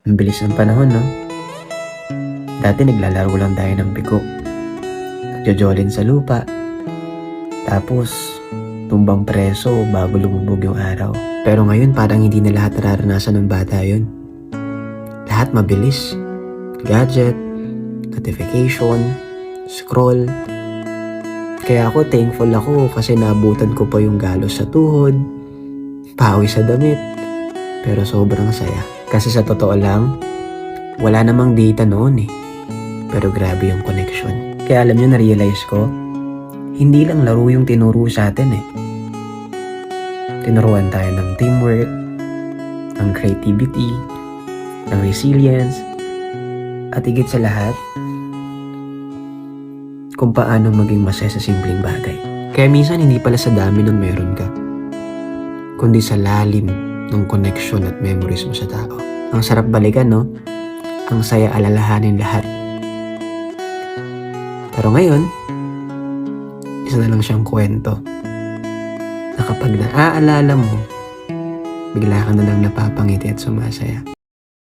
Ang bilis ng panahon, no? Dati naglalaro lang tayo ng biko. Nagjojolin sa lupa. Tapos, tumbang preso bago lumubog yung araw. Pero ngayon parang hindi na lahat nararanasan ng bata yun. Lahat mabilis. Gadget, notification, scroll. Kaya ako thankful ako kasi naabutan ko pa yung galos sa tuhod, pawis sa damit. Pero sobrang saya. Kasi sa totoo lang, wala namang data noon eh. Pero grabe yung connection. Kaya alam nyo, na-realize ko, hindi lang laro yung tinuro sa atin eh. Tinuruan tayo ng teamwork, ng creativity, ng resilience, at higit sa lahat, kung paano maging masaya sa simpleng bagay. Kaya minsan hindi pala sa dami ng meron ka, kundi sa lalim ng connection at memories mo sa tao. Ang sarap balikan, no? Ang saya alalahanin lahat. Pero ngayon, isa na lang siyang kwento na kapag naaalala mo, bigla ka na lang napapangiti at sumasaya.